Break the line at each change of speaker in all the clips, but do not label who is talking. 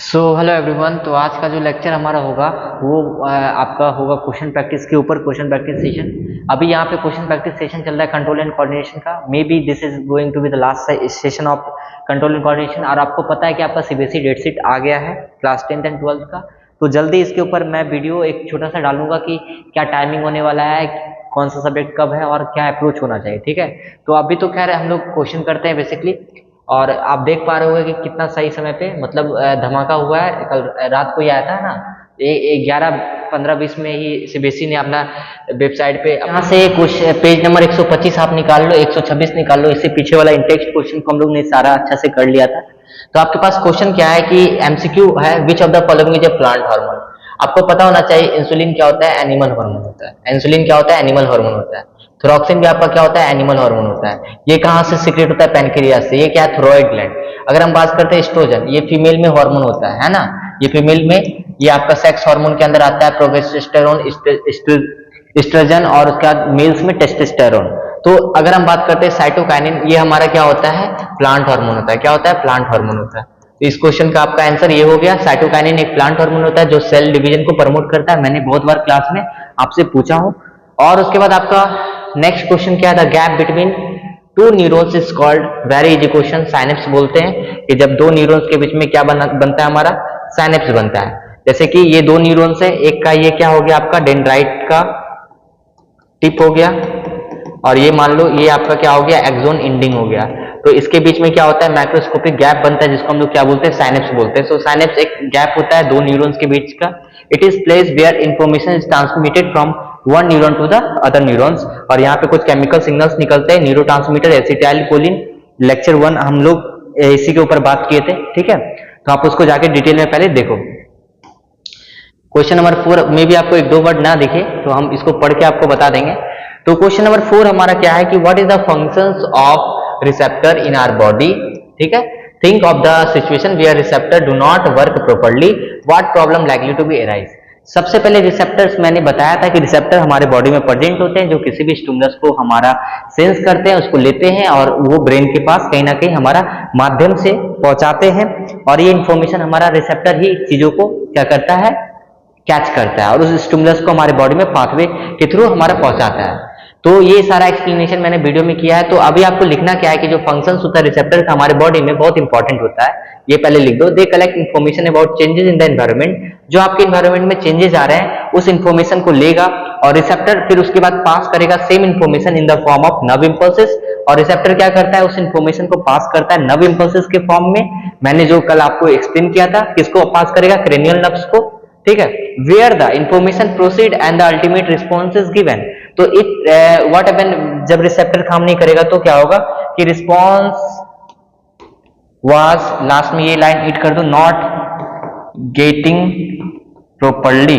Hello everyone. तो आज का जो लेक्चर हमारा होगा वो आपका होगा क्वेश्चन प्रैक्टिस के ऊपर, क्वेश्चन प्रैक्टिस सेशन। अभी यहाँ पे क्वेश्चन प्रैक्टिस सेशन चल रहा है कंट्रोल एंड कोऑर्डिनेशन का। May be this is going to be the last session of control and coordination. और आपको पता है कि आपका सीबीएसई डेट शीट आ गया है क्लास 10th एंड 12th का। तो जल्दी इसके ऊपर मैं वीडियो एक छोटा सा डालूंगा कि क्या टाइमिंग होने वाला है, कौन सा सब्जेक्ट कब है और क्या अप्रोच होना चाहिए। ठीक है, तो अभी तो खैर हम लोग क्वेश्चन करते हैं बेसिकली। और आप देख पा रहे होंगे कि कितना सही समय पे मतलब धमाका हुआ है। कल रात को ही आया था ना, 11:15-20 में ही सीबीएसई ने अपना वेबसाइट पे यहाँ से कुछ पेज नंबर 125 आप निकाल लो, 126 निकाल लो। इससे पीछे वाला इंटेक्स्ट क्वेश्चन को हम लोग ने सारा अच्छा से कर लिया था। तो आपके पास क्वेश्चन क्या है कि एमसीक्यू है, which of the following is a plant hormone. आपको पता होना चाहिए इंसुलिन क्या होता है, एनिमल हार्मोन होता है। इंसुलिन क्या होता है, एनिमल हार्मोन होता है। थोरॉक्सिन भी आपका क्या होता है, एनिमल हार्मोन होता है। ये कहाँ से सीक्रेट होता है, पैनक्रियास से। ये क्या है, थायराइड ग्लैंड। अगर हम बात करते हैं एस्ट्रोजन, ये फीमेल में हार्मोन होता है ना। ये फीमेल में ये आपका सेक्स हार्मोन के अंदर आता है, प्रोजेस्टेरोन, एस्ट्रोजन, और उसके बाद मेल्स में टेस्टोस्टेरोन। तो अगर हम बात करते हैं साइटोकाइनिन, ये हमारा क्या होता है, प्लांट हार्मोन होता है। क्या होता है, प्लांट हार्मोन होता है। तो इस क्वेश्चन का आपका आंसर ये हो गया। साइटोकाइनिन एक प्लांट हार्मोन होता है जो सेल डिवीजन को प्रमोट करता है। मैंने बहुत बार क्लास में आपसे पूछा हूं। और उसके बाद आपका नेक्स्ट क्वेश्चन क्या था, gap between to neurons is called, very easy question, synapse बोलते हैं। कि जब दो न्यूरॉन्स के बीच में क्या बनता है, हमारा साइनेप्स बनता है। जैसे कि ये दो न्यूरॉन्स है, एक का ये क्या हो गया, आपका डेंड्राइट का टिप हो गया, और ये मान लो ये आपका क्या हो गया, एक्सोन एंडिंग हो गया। तो इसके बीच में क्या होता है, माइक्रोस्कोपिक गैप बनता है, जिसको हम लोग क्या बोलते हैं, साइनेप्स बोलते हैं। सो साइनेप्स एक गैप होता है दो न्यूरॉन्स के बीच का। It is place where information is transmitted from one neuron to the other neurons. और यहाँ पे कुछ केमिकल सिग्नल्स निकलते हैं, न्यूरोट्रांसमीटर, एसिटाइलकोलिन। लेक्चर 1 हम लोग इसी के ऊपर बात किए थे। ठीक है, तो आप उसको जाके डिटेल में पहले देखो। क्वेश्चन नंबर 4 में भी आपको एक दो वर्ड ना दिखे तो हम इसको पढ़ के आपको बता देंगे। तो क्वेश्चन नंबर 4 हमारा क्या है कि what is the functions of receptor in our body. ठीक है, think of the situation where receptor do not work properly, what problem likely to be arise. सबसे पहले रिसेप्टर्स मैंने बताया था कि रिसेप्टर हमारे बॉडी में प्रेजेंट होते हैं, जो किसी भी स्टिमुलस को हमारा सेंस करते हैं, उसको लेते हैं और वो ब्रेन के पास कहीं ना कहीं हमारा माध्यम से पहुंचाते हैं। और ये इंफॉर्मेशन हमारा रिसेप्टर ही चीजों को क्या करता है, कैच करता है, और उस स्टिमुलस को हमारे बॉडी में पाथवे के थ्रू हमारा पहुंचाता है। तो ये सारा एक्सप्लेनेशन मैंने वीडियो में किया है। तो अभी आपको लिखना क्या है कि जो फंक्शंस होता है रिसेप्टर का हमारे बॉडी में बहुत इंपॉर्टेंट होता है, ये पहले लिख दो। They collect information about changes in the environment. जो आपके एनवायरनमेंट में चेंजेस आ रहे हैं उस इन्फॉर्मेशन को लेगा और रिसेप्टर फिर उसके बाद पास करेगा same information in the form of nerve impulses. और रिसेप्टर क्या करता है, उस इन्फॉर्मेशन को पास करता है नर्व इंपल्सेस के फॉर्म में। मैंने जो कल आपको एक्सप्लेन किया था, किसको पास करेगा, क्रेनियल नर्व्स को। ठीक है, where the information proceed and the ultimate response is given. तो इट व्हाट हैपन, जब रिसेप्टर काम नहीं करेगा तो क्या होगा कि रिस्पॉन्स वाज, लास्ट में ये लाइन हिट कर दो, नॉट गेटिंग प्रॉपर्ली।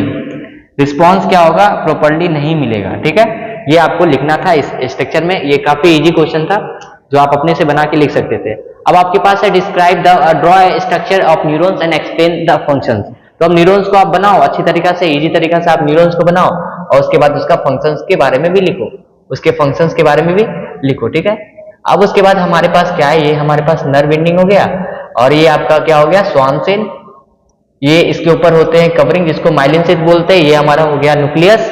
रिस्पॉन्स क्या होगा, प्रॉपर्ली नहीं मिलेगा। ठीक है, ये आपको लिखना था इस स्ट्रक्चर में। ये काफी इजी क्वेश्चन था जो आप अपने से बना के लिख सकते थे। अब आपके पास है describe the draw structure of neurons and explain the functions. तो अब न्यूरॉन्स को आप बनाओ अच्छी तरीका से, इजी तरीका से आप न्यूरॉन्स को बनाओ और उसके बाद उसका फंक्शंस के बारे में भी लिखो, उसके फंक्शंस के बारे में भी लिखो। ठीक है, अब उसके बाद हमारे पास क्या है, ये हमारे पास नर्व एंडिंग हो गया, और ये आपका क्या हो गया, स्वान सेल। ये इसके ऊपर होते हैं कवरिंग, जिसको माइलिन सेल बोलते हैं। ये हमारा हो गया न्यूक्लियस,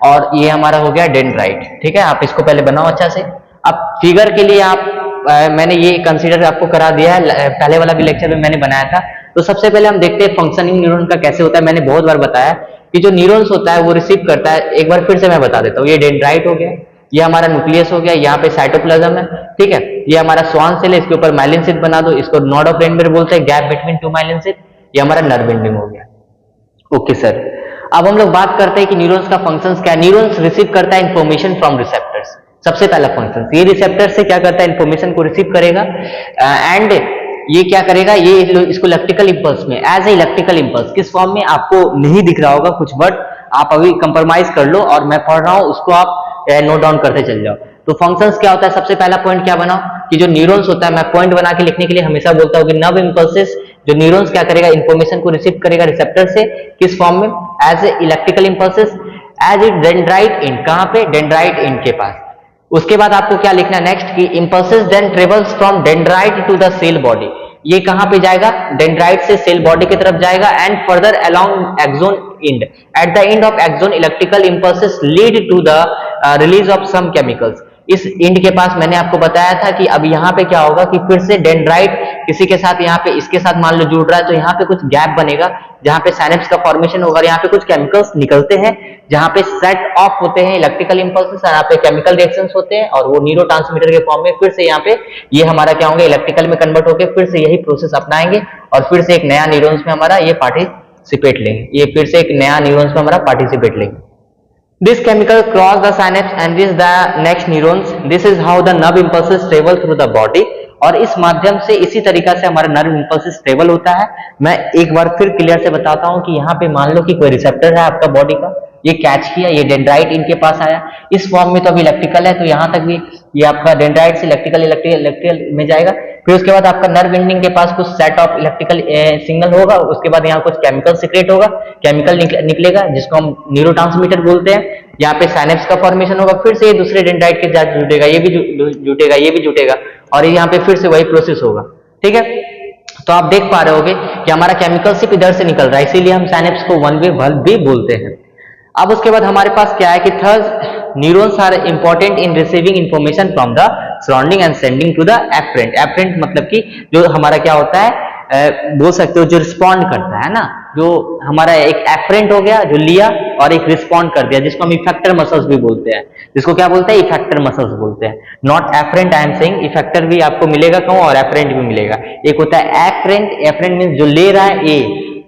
और ये हमारा हो गया डेंड्राइट। ठीक है, आप इसको पहले बनाओ अच्छा से। अब फिगर के लिए आप मैंने ये कंसीडर आपको करा दिया है, पहले वाला भी लेक्चर में मैंने बनाया था। तो सबसे पहले हम देखते हैं फंक्शनिंग न्यूरॉन का कैसे होता है। मैंने बहुत बार बताया कि जो न्यूरॉन्स होता है वो रिसीव करता है। एक बार फिर से मैं बता देता हूँ, ये डेंड्राइट हो गया, ये हमारा न्यूक्लियस हो गया, यहाँ पे साइटोप्लाज्म है। ठीक है, ये हमारा स्वान सेल है, इसके ऊपर माइलिन सेल बना दो, इसको नोड ऑफ रेनबेर बोलते हैं, gap between two myelin cell. ये हमारा नर्व एंडिंग हो गया। ओके सर, अब हम लोग बात करते हैं कि न्यूरॉन्स का फंक्शंस क्या है। न्यूरॉन्स रिसीव करता है इंफॉर्मेशन फ्रॉम रिसेप्टर्स। सबसे पहला फंक्शन, ये रिसेप्टर से क्या करता है, इंफॉर्मेशन को रिसीव करेगा एंड ये क्या करेगा, ये इसको इलेक्ट्रिकल इंपल्स में, एज ए इलेक्ट्रिकल इंपल्स, किस फॉर्म में आपको नहीं दिख रहा होगा कुछ, बट आप अभी कंप्रोमाइज कर लो और मैं पढ़ रहा हूं उसको आप नोट डाउन करते चल जाओ। तो फंक्शंस क्या होता है, सबसे पहला पॉइंट क्या बनाओ कि जो न्यूरॉन्स होता है, मैं पॉइंट बना के लिखने के लिए हमेशा बोलता हूं कि नर्व इंपल्सेस, जो न्यूरॉन्स क्या करेगा, इंफॉर्मेशन को रिसीव करेगा रिसेप्टर से, किस फॉर्म में, as a electrical impulses, as it dendrite in, कहां पे, डेंड्राइट इन के पास। उसके बाद आपको क्या लिखना है नेक्स्ट कि impulses then travels from dendrite to the cell body. ये कहां पे जाएगा, डेंड्राइट से सेल बॉडी की तरफ जाएगा and further along axon end, at the end of axon electrical impulses lead to the release of some chemicals. इस end के पास मैंने आपको बताया था कि अब यहाँ पे क्या होगा कि फिर से डेंड्राइट किसी के साथ यहाँ पे इसके साथ मान लो जुड़ रहा है, तो यहाँ पे कुछ गैप बनेगा जहाँ पे साइनेप्स का फॉर्मेशन होगा, यहाँ पे कुछ केमिकल्स निकलते हैं जहाँ पे सेट ऑफ होते हैं इलेक्ट्रिकल इंपल्सेस, यहाँ पे केमिकल रिएक्शंस होते हैं और वो न्यूरोट्रांसमीटर के फॉर्म में फिर से यहाँ पे ये हमारा क्या होंगे, इलेक्ट्रिकल में कन्वर्ट होकर फिर से यही प्रोसेस अपनाएंगे और फिर से एक नया न्यूरॉन्स में हमारा ये पार्टिसिपेट लेंगे, ये फिर से एक नया न्यूरॉन्स में हमारा पार्टिसिपेट लेंगे। This chemical cross the synapse and reach the next neurons. This is how the nerve impulses travel through the body. और इस माध्यम से इसी तरीका से हमारा नर्व इंपल्सेस ट्रेवल होता है। मैं एक बार फिर क्लियर से बताता हूं कि यहाँ पे मान लो कि कोई रिसेप्टर है आपका बॉडी का, ये कैच किया, ये डेंड्राइट इनके पास आया, इस फॉर्म में तो अभी इलेक्ट्रिकल है, तो यहाँ तक भी ये आपका डेंड्राइट से इलेक्ट्रिकल में जाएगा। फिर उसके बाद आपका नर्व एंडिंग के पास कुछ सेट ऑफ इलेक्ट्रिकल सिग्नल होगा, उसके बाद यहाँ कुछ केमिकल सिक्रेट होगा, केमिकल निकलेगा जिसको हम न्यूरोट्रांसमीटर बोलते हैं, यहाँ पे साइनेप्स का फॉर्मेशन होगा, फिर से ये दूसरे डेंड्राइट के साथ जुटेगा, ये भी जुटेगा, ये भी जुटेगा और यहाँ पे फिर से वही प्रोसेस होगा। ठीक है, तो आप देख पा रहे होगे कि हमारा केमिकल सिर्फ इधर से निकल रहा है, इसीलिए हम साइनेप्स को वन वे बल्ब भी बोलते हैं। अब उसके बाद हमारे पास क्या है कि third neurons are important in receiving information from the surrounding and sending to the afferent. Afferent मतलब कि जो हमारा क्या होता है, बोल सकते हो जो रिस्पॉन्ड करता है ना, जो हमारा एक एफरेंट हो गया जो लिया और एक रिस्पॉन्ड कर दिया, जिसको हम इफेक्टर मसल्स भी बोलते हैं, जिसको क्या बोलते हैं, इफेक्टर मसल्स बोलते हैं। Not afferent, I am saying effector भी आपको मिलेगा कहूं और एफरेंट भी मिलेगा। एक होता है एफरेंट, एफरेंट मींस जो ले रहा है, ए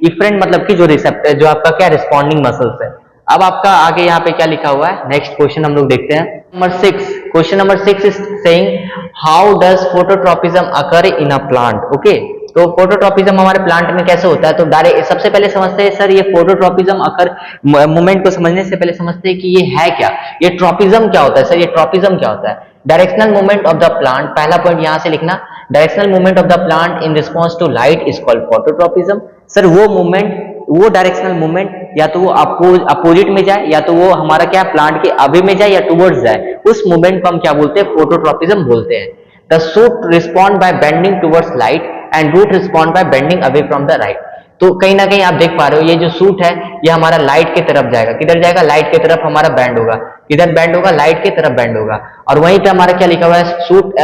इफरेंट मतलब कि जो रिसेप्टर, जो आपका क्या रिस्पॉन्डिंग मसल्स है। अब आपका आगे यहाँ पे क्या लिखा हुआ है, नेक्स्ट क्वेश्चन हम लोग देखते हैं। Number 6, question number 6 is saying how does phototropism occur in a plant. Okay, तो फोटोट्रॉपिज्म हमारे प्लांट में कैसे होता है, तो डायरेक्ट सबसे पहले समझते हैं सर ये फोटोट्रॉपिज्म अकर मूवमेंट को समझने से पहले समझते हैं कि ये है क्या, ये ट्रॉपिज्म क्या होता है। सर ये ट्रॉपिज्म क्या होता है, directional movement of the plant, पहला पॉइंट यहां से लिखना, directional movement of the plant in response to light is called phototropism. Sir वो मूवमेंट, वो डायरेक्शनल मूवमेंट या तो वो अपोजिट में जाए या तो वो हमारा क्या प्लांट के अवे में जाए या टुवर्ड्स जाए, उस मूवमेंट को हम क्या बोलते हैं, फोटोट्रॉपिज्म बोलते हैं। The shoot respond by bending towards light and root respond by bending away from the right. तो कहीं ना कहीं आप देख पा रहे हो ये जो शूट है ये हमारा लाइट की तरफ जाएगा, किधर जाएगा, लाइट की तरफ हमारा बैंड होगा, किधर बैंड होगा, लाइट की तरफ बैंड होगा। और वहीं पे हमारा क्या लिखा हुआ है, shoot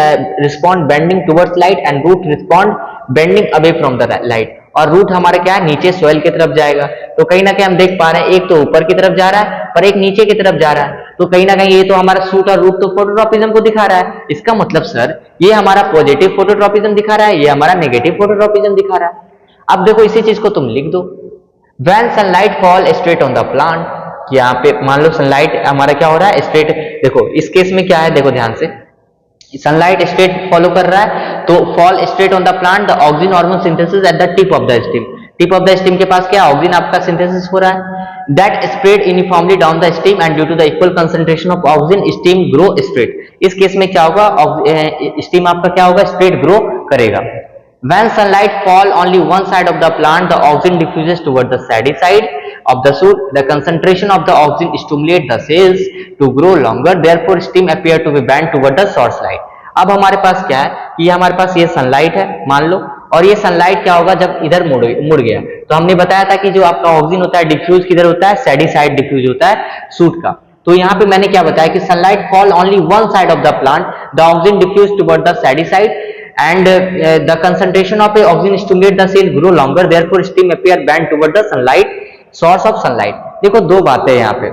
respond bending towards light and root respond bending away from the light. और रूट हमारा क्या है, नीचे सॉइल की तरफ जाएगा। तो कहीं ना कहीं हम देख पा रहे हैं एक तो ऊपर की तरफ जा रहा है और एक नीचे की तरफ जा रहा है, तो कहीं ना कहीं ये तो हमारा शूट और रूट तो फोटोट्रॉपिज्म को दिखा रहा है। इसका मतलब सर ये हमारा पॉजिटिव फोटोट्रॉपिज्म दिखा रहा है, ये हमारा नेगेटिव फोटोट्रॉपिज्म दिखा रहा है। अब देखो इसी चीज को तुम लिख दो, when sunlight fall straight on the plant, यहाँ पे मान लो सनलाइट हमारा क्या हो रहा है, स्ट्रेट। देखो इस केस में क्या है, देखो ध्यान से, सनलाइट स्ट्रेट फॉलो कर रहा है, तो fall straight on the plant, the oxygen hormone synthesis at the tip of the stem. Tip of the stem के पास क्या ऑक्सीजन आपका सिंथेसिस हो रहा है, that spread uniformly down the stem and due to the equal concentration of oxygen stem grow straight. इस case में क्या होगा, स्टेम आपका क्या होगा, स्ट्रेट ग्रो करेगा। When sunlight fall only one side of the plant, the oxygen diffuses toward the shady side of the shoot. The concentration of the oxygen stimulates the cells to grow longer. Therefore, stem appear to be bent toward the source light. अब हमारे पास क्या है कि हमारे पास ये sunlight है मान लो, और ये सनलाइट क्या होगा जब इधर मुड़ गया, तो हमने बताया था कि जो आपका ऑक्सीजन होता है डिफ्यूज किधर होता है, सैडी साइड डिफ्यूज होता है सूट का। तो यहाँ पे मैंने क्या बताया कि sunlight fall only one side of the plant, the oxygen diffuse toward the shady side and the concentration of a oxygen stimulate the cell grow longer, therefore stem appear bent toward the sunlight, source of sunlight। देखो दो बातें यहाँ पे,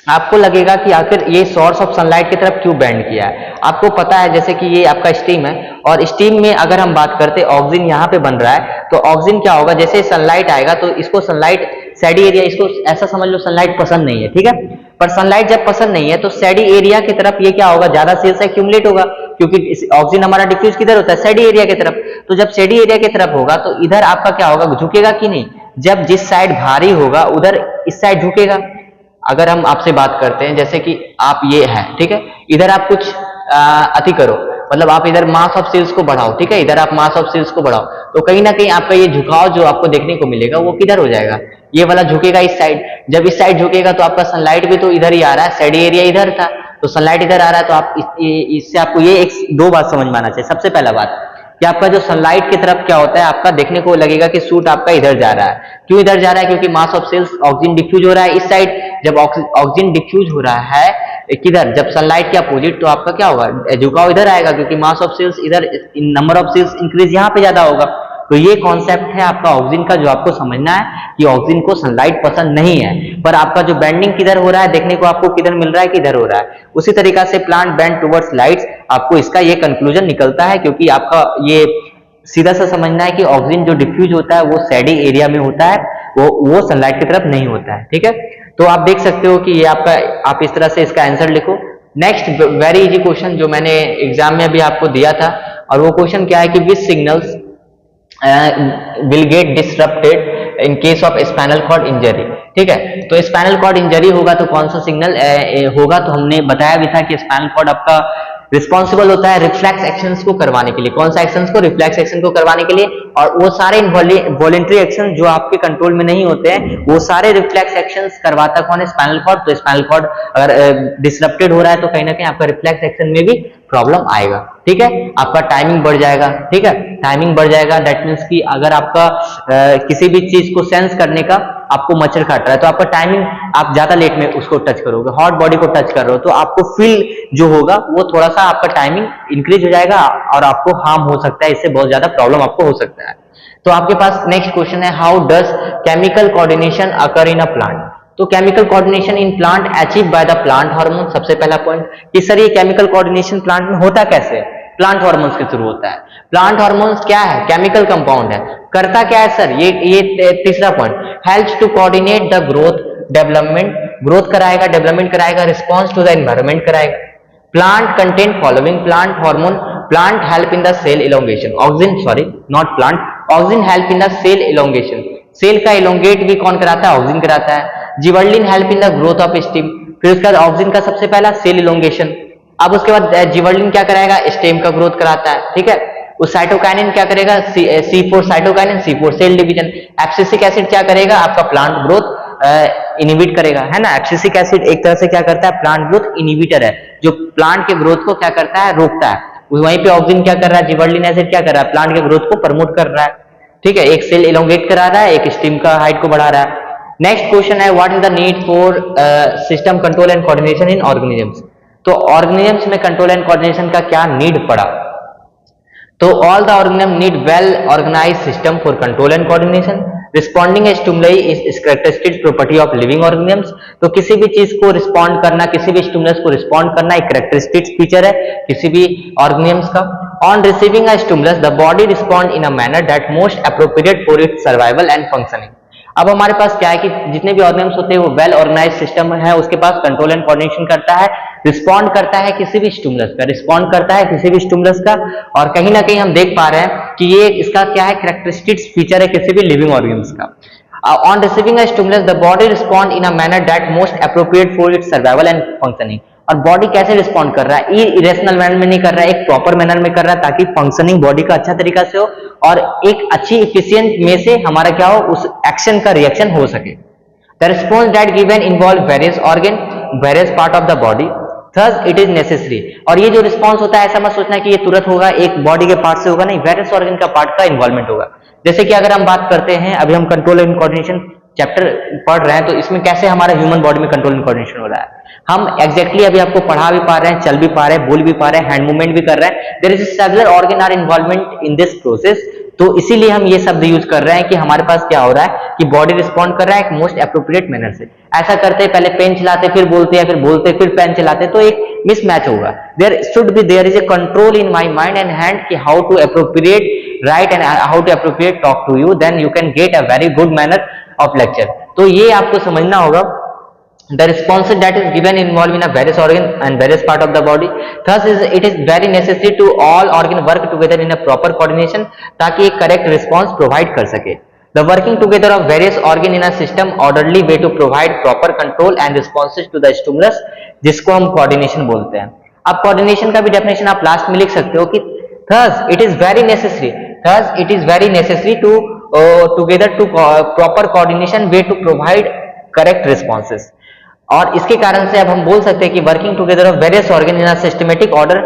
आपको लगेगा कि आखिर ये सोर्स ऑफ सनलाइट की तरफ क्यों बेंड किया है। आपको पता है जैसे कि ये आपका स्टीम है और स्टीम में अगर हम बात करते हैं ऑक्सीजन यहाँ पे बन रहा है, तो ऑक्सीजन क्या होगा, जैसे सनलाइट आएगा तो इसको सनलाइट सैडी एरिया, इसको ऐसा समझ लो सनलाइट पसंद नहीं है, ठीक है, पर सनलाइट जब पसंद नहीं है तो सैडी एरिया की तरफ ये क्या होगा, ज्यादा सेल से एक्यूमुलेट होगा, क्योंकि ऑक्सीजन हमारा डिफ्यूज किधर होता है, सैडी एरिया की तरफ। तो जब सैडी एरिया की तरफ होगा तो इधर आपका क्या होगा, झुकेगा कि नहीं, जब जिस साइड भारी होगा उधर इस साइड झुकेगा। अगर हम आपसे बात करते हैं जैसे कि आप ये है, ठीक है, इधर आप कुछ अति करो, मतलब आप इधर मास ऑफ सेल्स को बढ़ाओ, ठीक है, इधर आप मास ऑफ सेल्स को बढ़ाओ, तो कहीं ना कहीं आपका ये झुकाव जो आपको देखने को मिलेगा वो किधर हो जाएगा, ये वाला झुकेगा इस साइड। जब इस साइड झुकेगा तो आपका सनलाइट भी तो इधर ही आ रहा है, सैडी एरिया इधर था तो सनलाइट इधर आ रहा है, तो आप इससे आपको ये एक दो बात समझ में आना चाहिए। सबसे पहला बात कि आपका जो सनलाइट की तरफ क्या होता है, आपका देखने को लगेगा कि सूट आपका इधर जा रहा है। क्यों इधर जा रहा है? क्योंकि mass of cells oxygen diffuse हो रहा है इस साइड। जब ऑक्सीजन डिफ्यूज हो रहा है किधर? जब सनलाइट के अपोजिट, तो आपका क्या होगा? झुकाव इधर आएगा, क्योंकि मास ऑफ सेल्स इधर, नंबर ऑफ सेल्स इंक्रीज यहाँ पे ज्यादा होगा। तो ये कॉन्सेप्ट है आपका ऑक्सीजन का, जो आपको समझना है कि ऑक्सीजन को सनलाइट पसंद नहीं है, पर आपका जो बेंडिंग किधर हो रहा है, देखने को आपको किधर मिल रहा है, किधर हो रहा है। उसी तरीका से प्लांट बेंड टुवर्ड्स लाइट्स, आपको इसका ये कंक्लूजन निकलता है, क्योंकि आपका ये सीधा सा समझना है कि ऑक्सीजन जो डिफ्यूज होता है वो शेडी एरिया में होता है, वो सनलाइट की तरफ नहीं होता है। ठीक है, तो आप देख सकते हो कि ये आपका, आप इस तरह से इसका आंसर लिखो। नेक्स्ट वेरी इजी क्वेश्चन जो मैंने एग्जाम में अभी आपको दिया था, और वो क्वेश्चन क्या है कि विच signals will get disrupted in case of spinal cord injury। ठीक है, तो स्पाइनल कॉर्ड इंजरी होगा तो कौन सा सिग्नल होगा? तो हमने बताया भी था कि स्पाइनल कॉर्ड आपका रिस्पॉन्सिबल होता है रिफ्लेक्स एक्शंस को करवाने के लिए। कौन सा एक्शंस को? रिफ्लेक्स एक्शन को करवाने के लिए। और वो सारे वॉलेंट्री एक्शन जो आपके कंट्रोल में नहीं होते हैं, वो सारे रिफ्लेक्स एक्शंस करवाता कौन है? Spinal cord. तो स्पाइनल कॉर्ड अगर डिसरप्टेड हो रहा है तो कहीं ना कहीं आपका रिफ्लेक्स एक्शन में भी प्रॉब्लम आएगा। ठीक है, आपका टाइमिंग बढ़ जाएगा। ठीक है, टाइमिंग बढ़ जाएगा, दैट मीन्स कि अगर आपका किसी भी चीज को सेंस करने का आपको मच्छर काट रहा है, तो आपका टाइमिंग, आप ज्यादा लेट में उसको टच करोगे, हॉट बॉडी को टच कर रहे हो, तो आपको फील जो होगा वो थोड़ा सा आपका टाइमिंग इंक्रीज हो जाएगा और आपको हार्म हो सकता है, इससे बहुत ज्यादा प्रॉब्लम आपको हो सकता है। तो आपके पास नेक्स्ट क्वेश्चन है, how does chemical coordination occur in a plant. तो chemical coordination in plant achieve by the plant hormone. सबसे पहला पॉइंट कि सर ये केमिकल कोऑर्डिनेशन प्लांट में होता कैसे? प्लांट हार्मोन्स के थ्रू होता है। प्लांट हार्मोन्स क्या है? केमिकल कंपाउंड है। करता क्या है सर? ये तीसरा point, helps to coordinate the growth development, growth कराएगा, डेवलपमेंट कराएगा, रिस्पॉन्स टू द एनवायरमेंट कराएगा। Plant content following plant hormone, plant help in the cell elongation, oxygen, sorry not plant, oxygen help in the cell elongation. Cell का elongate भी कौन कराता है? Oxygen कराता है। Gibberellin help in the growth of stem, फिर उसके बाद ऑक्सीजन का सबसे पहला सेल इलोंगेशन। अब उसके बाद जिबर्लिन क्या कराएगा? स्टेम का ग्रोथ कराता है। ठीक है, उस साइटोकाइनिन क्या करेगा? C4 cytokinin, C4 cell division. Abscisic acid क्या करेगा? आपका प्लांट ग्रोथ इनिबिट करेगा, है ना। एब्सिसिक एसिड एक तरह से क्या करता है? प्लांट ग्रोथ इनिबिटर है, जो प्लांट के ग्रोथ को क्या करता है? रोकता है। वहीं पे ऑक्सीजन क्या कर रहा है? जिबर्लिन एसिड क्या कर रहा है? प्लांट के ग्रोथ को प्रमोट कर रहा है। ठीक है, एक सेल इलोंगेट करा रहा है, एक स्टेम का हाइट को बढ़ा रहा है। नेक्स्ट क्वेश्चन है, what is the need for system control and coordination in organisms. तो ऑर्गेनिजम्स में कंट्रोल एंड कोऑर्डिनेशन का क्या नीड पड़ा? तो all the organism need well organized system for control and coordination. Responding stimuli is characteristic property of living organisms. तो किसी भी चीज को रिस्पॉन्ड करना, किसी भी स्टिमुलस को रिस्पॉन्ड करना एक कैरेक्टरिस्टिक फीचर है किसी भी ऑर्गेनिजम्स का। On receiving a stimulus the body respond in a manner that most appropriate for its survival and functioning. अब हमारे पास क्या है कि जितने भी ऑर्गेनिजम्स होते हैं वो वेल ऑर्गेनाइज सिस्टम है, उसके पास कंट्रोल एंड कोऑर्डिनेशन करता है, रिस्पॉन्ड करता है किसी भी स्टिमुलस का, रिस्पॉन्ड करता है किसी भी स्टिमुलस का। और कहीं ना कहीं हम देख पा रहे हैं कि ये इसका क्या है? कैरेक्टरिस्टिक फीचर है किसी भी लिविंग ऑर्गेनिज्म का। On receiving a stimulus the body respond in a manner that most appropriate for its survival and functioning. और बॉडी कैसे रिस्पॉन्ड कर रहा है? इरेशनल मैनर में नहीं कर रहा है, एक प्रॉपर मैनर में कर रहा है, ताकि फंक्शनिंग बॉडी का अच्छा तरीका से हो और एक अच्छी इफिशिएंट में से हमारा क्या हो, उस एक्शन का रिएक्शन हो सके। The response that given involve various organ, various part of the body, thus it is necessary. और ये जो रिस्पॉन्स होता है, ऐसा मत सोचना कि ये तुरंत होगा, एक बॉडी के पार्ट से होगा, नहीं, वेरियस ऑर्गन का पार्ट का इन्वॉल्वमेंट होगा। जैसे कि अगर हम बात करते हैं, अभी हम कंट्रोल एंड कोऑर्डिनेशन चैप्टर पढ़ रहे हैं, तो इसमें कैसे हमारा ह्यूमन बॉडी में कंट्रोल एंड कोऑर्डिनेशन हो रहा है, हम एग्जैक्टली अभी आपको पढ़ा भी पा रहे हैं, चल भी पा रहे हैं, बोल भी पा रहे हैं, हैंड मूवमेंट भी कर रहे हैं। There is several organ are involvement in this process. तो इसीलिए हम ये शब्द यूज कर रहे हैं कि हमारे पास क्या हो रहा है कि बॉडी रिस्पॉन्ड कर रहा है एक मोस्ट एप्रोप्रिएट मैनर से। ऐसा करते पहले पेन चलाते, फिर बोलते हैं, फिर बोलते, फिर पेन चलाते, तो एक मिसमैच होगा। There should be, there is a control in my mind and hand कि how to appropriate write and how to appropriate talk to you, then you can get a very good manner of lecture. तो ये आपको समझना होगा। The response that is given involve in a various organ and various part of the body. Thus it is very necessary to all organ work together in a proper coordination ताकि एक correct response provide कर सके। The working together of various organ in a system orderly way to provide proper control and responses to the stimulus, जिसको हम coordination बोलते हैं। अब coordination का भी definition आप last में लिख सकते हो कि thus it is very necessary to together to proper coordination way to provide correct responses। और इसके कारण से अब हम बोल सकते हैं कि working together of various organ in a systematic order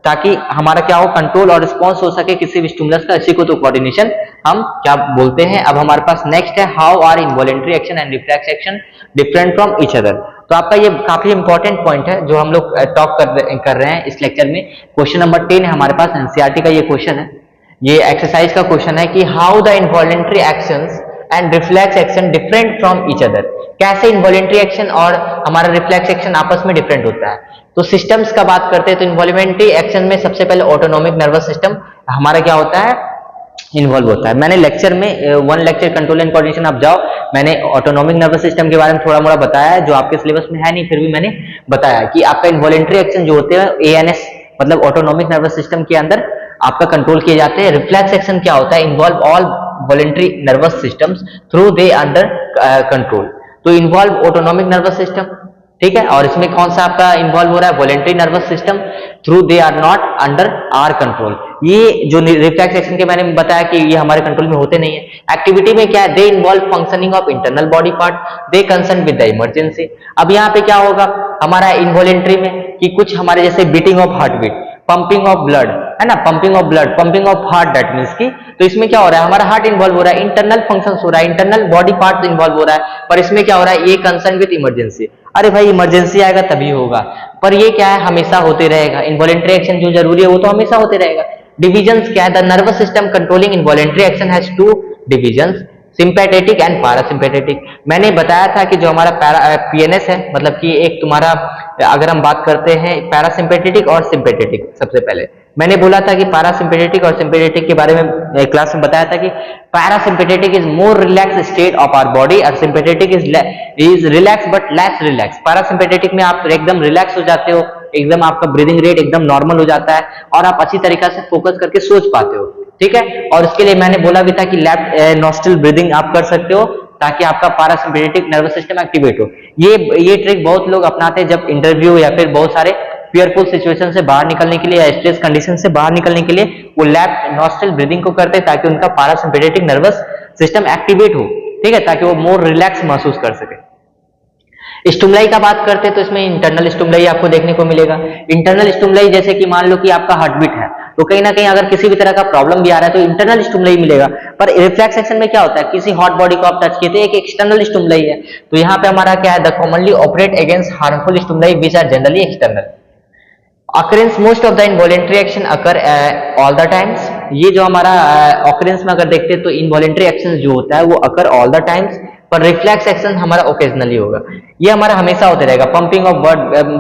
ताकि हमारा क्या हो, कंट्रोल और रिस्पॉन्स हो सके किसी भी स्टिमुलस का, इसी को तो कोऑर्डिनेशन हम क्या बोलते हैं। अब हमारे पास नेक्स्ट है, how are involuntary action and reflex action different from each other. तो आपका ये काफी इंपॉर्टेंट पॉइंट है जो हम लोग टॉक कर रहे हैं इस लेक्चर में। क्वेश्चन नंबर 10 है हमारे पास, एनसीईआरटी का ये क्वेश्चन है, ये एक्सरसाइज का क्वेश्चन है कि how the involuntary actions and reflex action different from each other. कैसे इनवॉलेंट्री एक्शन और हमारा रिफ्लेक्स एक्शन आपस में डिफरेंट होता है। तो सिस्टम्स का बात करते हैं तो इन्वॉल्वमेंट्री एक्शन में सबसे पहले ऑटोनोमिक नर्वस सिस्टम हमारा क्या होता है, इन्वॉल्व होता है। मैंने लेक्चर में one lecture control and coordination आप जाओ, मैंने ऑटोनोमिक नर्वस सिस्टम के बारे में थोड़ा मोड़ा बताया है, जो आपके सिलेबस में है नहीं, फिर भी मैंने बताया कि आपका इन्वॉलेंट्री एक्शन जो होते हैं एएनएस मतलब ऑटोनोमिक नर्वस सिस्टम के अंदर आपका कंट्रोल किए जाते हैं। रिफ्लेक्स एक्शन क्या होता है, involve all voluntary nervous systems through they under control. तो इन्वॉल्व ऑटोनोमिक नर्वस सिस्टम, ठीक है, और इसमें कौन सा आपका इन्वॉल्व हो रहा है, voluntary nervous system through they are not under our control. ये जो रिफ्लेक्स एक्शन के मैंने बताया कि ये हमारे कंट्रोल में होते नहीं है। एक्टिविटी में क्या है, they involve functioning of internal body part, they concern with the emergency. अब यहाँ पे क्या होगा हमारा इनवॉलेंट्री में कि कुछ हमारे जैसे beating of heart beat, pumping of blood है ना, pumping of blood, pumping of heart, that means की, तो इसमें क्या हो रहा है, हमारा हार्ट इन्वॉल्व हो रहा है, इंटरनल फंक्शंस हो रहा है, इंटरनल बॉडी पार्ट इन्वॉल्व हो रहा है, पर इसमें क्या हो रहा है, ये कंसर्न विद इमरजेंसी। अरे भाई इमरजेंसी आएगा तभी होगा, पर ये क्या है हमेशा होते रहेगा। इनवॉलेंट्री एक्शन जो जरूरी है वो तो हमेशा होते रहेगा। डिविजन्स क्या है, the nervous system controlling involuntary action has two divisions, sympathetic and parasympathetic. मैंने बताया था कि जो हमारा पीएनएस है, मतलब कि एक तुम्हारा, अगर हम बात करते हैं पैरासिम्पैथेटिक और सिंपैथेटिक, सबसे पहले मैंने बोला था कि पैरासिम्पैथेटिक और सिंपैथेटिक के बारे में क्लास में बताया था कि parasympathetic is more relax state of our body और sympathetic is relax but less relax. Parasympathetic में आप एकदम रिलैक्स हो जाते हो, एकदम आपका ब्रीदिंग रेट एकदम नॉर्मल हो जाता है और आप अच्छी तरीके से फोकस करके सोच पाते हो, ठीक है। और इसके लिए मैंने बोला भी था कि लेफ्ट नॉस्ट्रल ब्रीदिंग आप कर सकते हो ताकि आपका पैरासिम्पैथेटिक नर्वस सिस्टम एक्टिवेट हो। ये ट्रिक बहुत लोग अपनाते हैं जब इंटरव्यू या फिर बहुत सारे फियरफुल सिचुएशन से बाहर निकलने के लिए या स्ट्रेस कंडीशन से बाहर निकलने के लिए वो लेफ्ट नॉस्ट्रल ब्रीदिंग को करते हैं ताकि उनका पैरासिम्पैथेटिक नर्वस सिस्टम एक्टिवेट हो, ठीक है, ताकि वो मोर रिलैक्स महसूस कर सके। स्टिमुलाई का बात करते हैं तो इसमें इंटरनल स्टिमुलाई आपको देखने को मिलेगा। इंटरनल स्टिमुलाई जैसे कि मान लो कि आपका हार्ट बीट है, तो कहीं ना कहीं अगर किसी भी तरह का प्रॉब्लम भी आ रहा है तो इंटरनल स्टिमुलाई मिलेगा। पर रिफ्लेक्स एक्शन में क्या होता है, किसी हॉट बॉडी को आप टच किए तो एक एक्सटर्नल स्टिमुलाई है, तो यहाँ पे हमारा क्या है, the commonly operate against harmful stimuli which are generally external. occurrence most of the involuntary action occur all the times। ये जो हमारा occurrence में अगर देखते हैं तो involuntary action जो होता है वो occur all the times, पर रिफ्लेक्स एक्शन हमारा ओकेजनली होगा। ये हमारा हमेशा होते रहेगा। पंपिंग ऑफ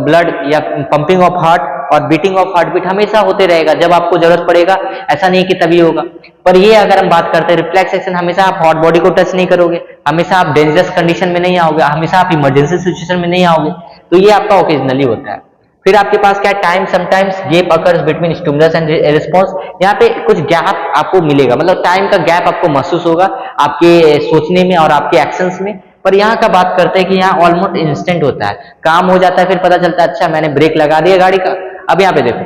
ब्लड या पंपिंग ऑफ हार्ट और बीटिंग ऑफ हार्ट बीट हमेशा होते रहेगा, जब आपको जरूरत पड़ेगा, ऐसा नहीं कि तभी होगा। पर ये अगर हम बात करते हैं रिफ्लेक्स एक्शन, हमेशा आप हॉट बॉडी को टच नहीं करोगे, हमेशा आप डेंजरस कंडीशन में नहीं आओगे, हमेशा आप इमरजेंसी सिचुएशन में नहीं आओगे, तो ये आपका ओकेजनली होता है। फिर आपके पास क्या time sometimes gap occurs between stimulus and response. यहाँ पे कुछ गैप आपको मिलेगा, मतलब टाइम का गैप आपको महसूस होगा आपके सोचने में और आपके एक्शंस में। पर यहाँ का बात करते हैं कि यहाँ ऑलमोस्ट इंस्टेंट होता है, काम हो जाता है, फिर पता चलता है अच्छा मैंने ब्रेक लगा दिया गाड़ी का। अब यहाँ पे देखो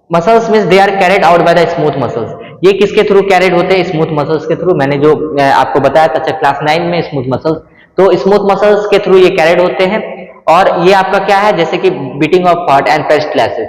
muscles means they are carried out by the smooth muscles. ये किसके थ्रू कैरिड होते हैं, स्मूथ मसल्स के थ्रू। मैंने जो आपको बताया था क्लास 9 में स्मूथ मसल्स, तो स्मूथ मसल्स के थ्रू ये कैरिड होते हैं। और ये आपका क्या है, जैसे कि beating of heart and peristalsis.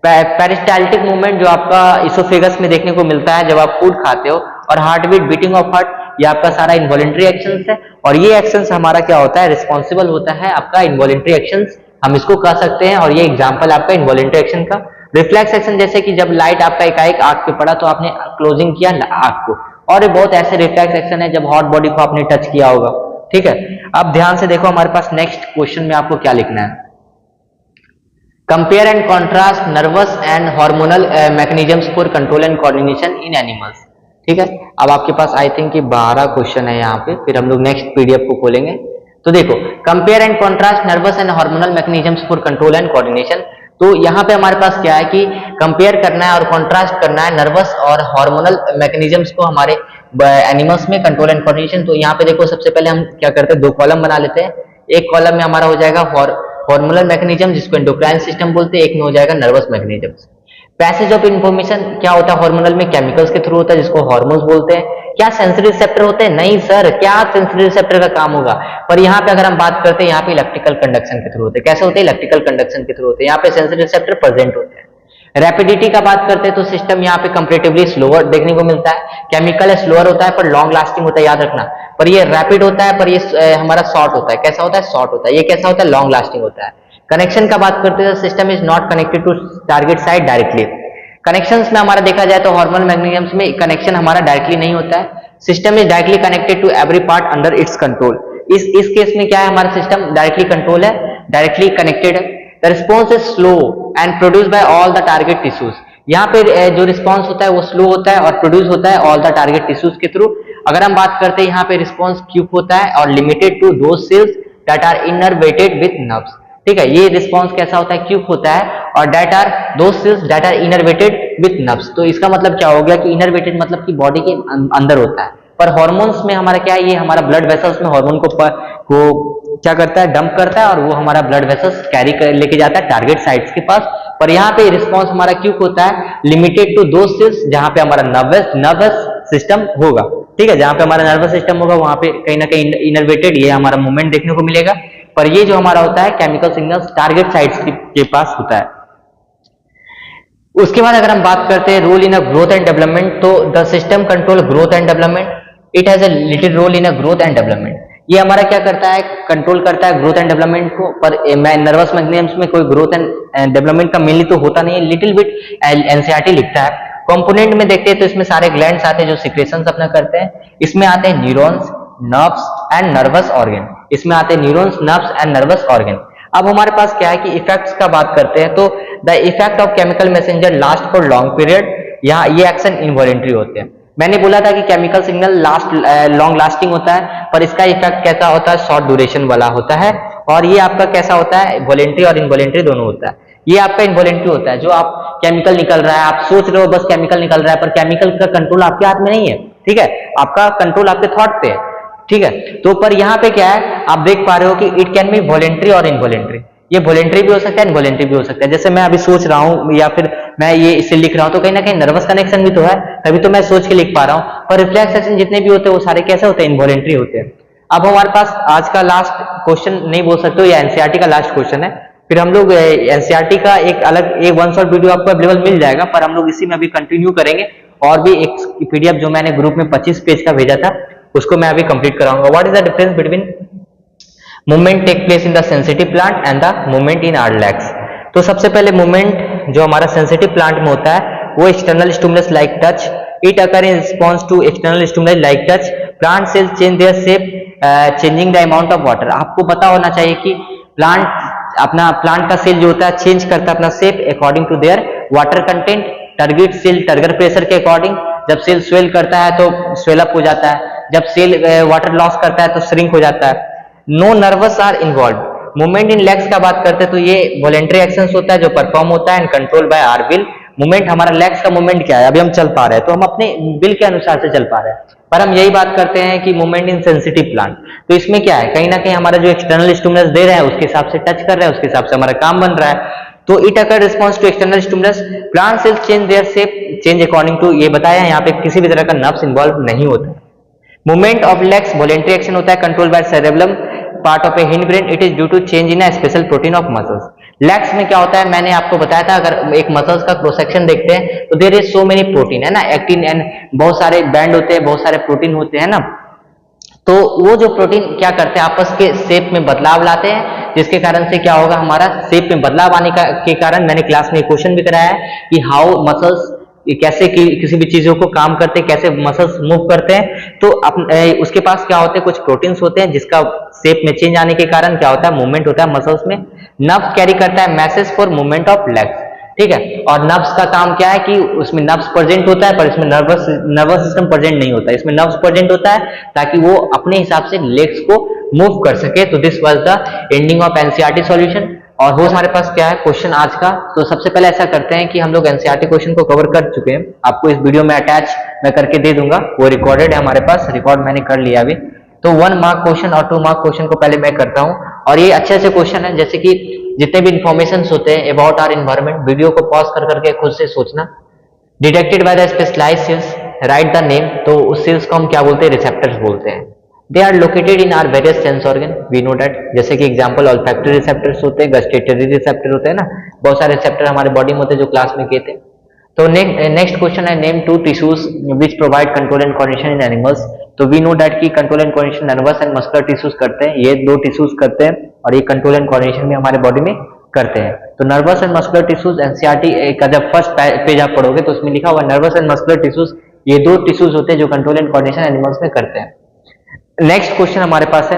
Peristaltic movement जो आपका इसोफेगस में देखने को मिलता है जब आप फूड खाते हो, और heart beat, beating of heart, ये आपका सारा इनवॉलेंट्री एक्शंस है। और ये एक्शंस हमारा क्या होता है, रिस्पॉन्सिबल होता है आपका इनवॉलेंट्री एक्शंस, हम इसको कह सकते हैं। और ये एग्जाम्पल आपका इनवॉलेंट्री एक्शन का। रिफ्लेक्स एक्शन जैसे कि जब लाइट आपका एकाएक आंख पे पड़ा तो आपने क्लोजिंग किया आंख को, और ये बहुत ऐसे रिफ्लेक्स एक्शन है जब हॉट बॉडी को आपने टच किया होगा, ठीक है। अब ध्यान से देखो हमारे पास नेक्स्ट क्वेश्चन में आपको क्या लिखना है, compare and contrast nervous and hormonal mechanisms for control and coordination in animals, ठीक है। अब आपके पास आई थिंक कि 12 क्वेश्चन है यहाँ पे, फिर हम लोग नेक्स्ट पीडीएफ को खोलेंगे। तो देखो compare and contrast nervous and hormonal mechanisms for control and coordination. तो यहाँ पे हमारे पास क्या है कि कंपेयर करना है और कॉन्ट्रास्ट करना है नर्वस और हार्मोनल मैकेनिज्म्स को हमारे एनिमल्स में कंट्रोल एंड कोऑर्डिनेशन। तो यहाँ पे देखो सबसे पहले हम क्या करते हैं, 2 कॉलम बना लेते हैं। एक कॉलम में हमारा हो जाएगा हार्मोनल मैकेनिज्म जिसको एंडोक्राइन सिस्टम बोलते हैं, एक में हो जाएगा nervous mechanism. Passage of information क्या होता है हार्मोनल में, केमिकल्स के थ्रू होता है जिसको हार्मोन्स बोलते हैं। क्या सेंसरी रिसेप्टर होते हैं, नहीं सर, क्या सेंसरी रिसेप्टर का काम होगा। पर यहाँ पे अगर हम बात करते हैं यहाँ पे इलेक्ट्रिकल कंडक्शन के थ्रू होते हैं। कैसे होते हैं, इलेक्ट्रिकल कंडक्शन के थ्रू होते हैं, यहाँ पे सेंसरी रिसेप्टर प्रेजेंट होते हैं। रैपिडिटी का बात करते हैं तो सिस्टम यहाँ पे कंपेरेटिवली स्लोअर देखने को मिलता है। केमिकल स्लोअर होता है पर लॉन्ग लास्टिंग होता है, याद रखना। पर ये रैपिड होता है पर ये हमारा शॉर्ट होता है। कैसा होता है? शॉर्ट होता है। ये कैसा होता है? लॉन्ग लास्टिंग होता है। कनेक्शन का बात करते हैं तो system is not connected to target site directly. Connections में हमारा देखा जाए तो हार्मोनल मैग्नीशियम्स में कनेक्शन हमारा डायरेक्टली नहीं होता है। System is directly connected to every part under its control. इस केस में क्या है, हमारा सिस्टम डायरेक्टली कंट्रोल है, डायरेक्टली कनेक्टेड है। The response is slow and produce by all the target tissues. यहाँ पे जो रिस्पॉन्स होता है वो स्लो होता है और प्रोड्यूस होता है ऑल द टारगेट टिश्यूज के थ्रू। अगर हम बात करते हैं यहाँ पे रिस्पॉन्स क्यूब होता है और limited to those cells that are innervated with nerves. ठीक है, ये रिस्पॉन्स कैसा होता है? क्यूब होता है और that are those cells that are innervated with nerves. तो इसका मतलब क्या हो गया कि इनरवेटेड मतलब कि बॉडी के अंदर होता है। पर हार्मोन्स में हमारा क्या है, ये हमारा ब्लड वेसल्स में हार्मोन को क्या करता है? डंप करता है और वो हमारा ब्लड वेसल्स कैरी कर लेके जाता है टारगेट साइट्स के पास। पर यहाँ पे रिस्पॉन्स हमारा क्यों होता है? लिमिटेड टू दो सेल्स जहां पे हमारा नर्वस सिस्टम होगा। ठीक है, जहां पे हमारा नर्वस सिस्टम होगा वहां पे कहीं ना कहीं इनर्वेटेड ये हमारा मूवमेंट देखने को मिलेगा। पर ये जो हमारा होता है केमिकल सिग्नल्स टारगेट साइट्स के पास होता है। उसके बाद अगर हम बात करते हैं role in a growth and development, तो the system control growth and development. It has a little role in a growth and development. ये हमारा क्या करता है? कंट्रोल करता है ग्रोथ एंड डेवलपमेंट को। पर मैं नर्वस मैग्नीशियम्स में कोई ग्रोथ एंड डेवलपमेंट का मेनली तो होता नहीं है, लिटिल बिट एनसीईआरटी लिखता है। कंपोनेंट में देखते हैं तो इसमें सारे ग्लैंड्स आते हैं जो सिक्रेशंस अपना करते हैं। इसमें आते हैं neurons, nerves and nervous organ. इसमें आते हैं neurons, nerves and nervous organ. अब हमारे पास क्या है कि इफेक्ट्स का बात करते हैं तो the effect of chemical messenger last for long period. यहाँ ये एक्शन इनवॉलेंट्री होते हैं। मैंने बोला था कि केमिकल सिग्नल लॉन्ग लास्टिंग होता है, पर इसका इफेक्ट कैसा होता है? शॉर्ट ड्यूरेशन वाला होता है। और ये आपका कैसा होता है? वॉलेंट्री और इनवॉलेंट्री दोनों होता है। ये आपका इनवॉलेंट्री होता है, जो आप केमिकल निकल रहा है, आप सोच रहे हो बस केमिकल निकल रहा है, पर केमिकल का कंट्रोल आपके हाथ में नहीं है। ठीक है, आपका कंट्रोल आपके थॉट पे है। ठीक है, तो पर यहाँ पे क्या है, आप देख पा रहे हो कि इट कैन बी वॉलेंट्री और इनवॉलेंट्री। ये वॉलेंट्री भी हो सकता है, इनवॉलेंट्री भी हो सकता है। जैसे मैं अभी सोच रहा हूँ या फिर मैं ये इसे लिख रहा हूँ तो कहीं ना कहीं नर्वस कनेक्शन भी तो है, तभी तो मैं सोच के लिख पा रहा हूँ। पर रिफ्लेक्स एक्शन जितने भी होते हैं वो सारे कैसे होते हैं? इनवॉलेंट्री होते हैं। अब हमारे पास आज का लास्ट क्वेश्चन नहीं बोल सकते हो, या एनसीईआरटी का लास्ट क्वेश्चन है। फिर हम लोग एनसीईआरटी का एक अलग एक वन शॉट वीडियो आपको अवेलेबल मिल जाएगा, पर हम लोग इसी में अभी कंटिन्यू करेंगे। और भी एक पीडीएफ जो मैंने ग्रुप में 25 पेज का भेजा था उसको मैं अभी कंप्लीट कराऊंगा। What is the difference between movement take place in the sensitive plant and the movement in our legs. तो सबसे पहले मूवमेंट जो हमारा सेंसिटिव प्लांट में होता है वो external stimulus like touch. It occur in response to external stimulus like touch. Plant cells change their shape changing the amount of water. आपको पता होना चाहिए कि प्लांट का सेल जो होता है चेंज करता है अपना shape according to their water content. Turgid cell turgor pressure के अकॉर्डिंग, जब सेल स्वेल करता है तो स्वेल अप हो जाता है, जब सेल वाटर लॉस करता है तो श्रिंक हो जाता है। No nervous are involve. Movement in legs का बात करते हैं तो ये वॉलेंट्री एक्शंस होता है जो परफॉर्म होता है and control by our will. Movement हमारा लेग्स का मूवमेंट क्या है? अभी हम चल पा रहे हैं तो हम अपने विल के अनुसार से चल पा रहे हैं, पर हम यही बात करते हैं कि मूवमेंट इन सेंसिटिव प्लांट। तो इसमें क्या है, कहीं ना कहीं हमारा जो एक्सटर्नल स्टिमुलस दे रहा है उसके हिसाब से टच कर रहा है, उसके हिसाब से हमारा काम बन रहा है। तो it occur response to external stimulus. Plant cells change their shape change according to, ये बताया यहाँ पे किसी भी तरह का नर्व्स इन्वॉल्व नहीं होता। Movement of legs voluntary action होता है, control by cerebrum part of a hind brain. It is due to change in a special protein of muscles. Legs में क्या होता है, मैंने आपको बताया था, अगर एक मसल्स का क्रॉस सेक्शन देखते हैं तो there is so many protein, है ना, एक्टिन एंड बहुत सारे बैंड होते हैं, बहुत सारे प्रोटीन होते हैं ना। तो वो जो प्रोटीन क्या करते हैं, आपस के शेप में बदलाव लाते हैं, जिसके कारण से क्या होगा, हमारा शेप में बदलाव आने के कारण मैंने क्लास में क्वेश्चन भी कराया है कि हाउ मसल्स कैसे किसी भी चीजों को काम करते हैं, कैसे मसल्स मूव करते हैं। तो उसके पास क्या होते हैं, कुछ प्रोटीन्स होते हैं जिसका शेप में चेंज आने के कारण क्या होता है, मूवमेंट होता है मसल्स में। नर्व कैरी करता है message for movement of legs. ठीक है, और नर्व्स का काम क्या है कि उसमें नर्व्स प्रेजेंट होता है, पर इसमें नर्वस सिस्टम प्रेजेंट नहीं होता है। इसमें नर्व्स प्रेजेंट होता है ताकि वो अपने हिसाब से लेग्स को मूव कर सके। तो this was the ending of NCERT solution. और वो हमारे पास क्या है क्वेश्चन आज का। तो सबसे पहले ऐसा करते हैं कि हम लोग एनसीईआरटी क्वेश्चन को कवर कर चुके हैं, आपको इस वीडियो में अटैच मैं करके दे दूंगा, वो रिकॉर्डेड है हमारे पास, रिकॉर्ड मैंने कर लिया अभी। तो 1 मार्क क्वेश्चन और 2 मार्क क्वेश्चन को पहले मैं करता हूँ, और ये अच्छे से क्वेश्चन है, जैसे कि जितने भी इंफॉर्मेशन होते हैं अबाउट आवर एनवायरनमेंट, वीडियो को पॉज कर करके खुद से सोचना। Detected by the specialized cells, write the name. तो उस सेल्स को हम क्या बोलते हैं, रिसेप्टर्स बोलते हैं। They are located in our various sense organ, we know that, जैसे कि एग्जांपल ऑल्फैक्टरी रिसेप्टर्स होते हैं, गस्टेटरी रिसेप्टर होते हैं ना, बहुत सारे रिसेप्टर हमारे बॉडी में होते हैं जो क्लास में किए थे। तो नेक्स्ट क्वेश्चन है, name two tissues which provide control and coordination in animals. तो वी नो दैट कि control and coordination nervous and muscular tissues करते हैं, ये दो टिश्यूज करते हैं और ये कंट्रोल एंड कोऑर्डिनेशन भी हमारे बॉडी में करते हैं। तो nervous and muscular tissues NCERT का जब फर्स्ट पेज आप पढ़ोगे तो उसमें लिखा हुआ नर्वस एंड मस्कुलर टिश्यूज, ये दो टिश्यूज होते हैं जो कंट्रोल एंड कोऑर्डिनेशन एनिमल्स में करते हैं। नेक्स्ट क्वेश्चन हमारे पास है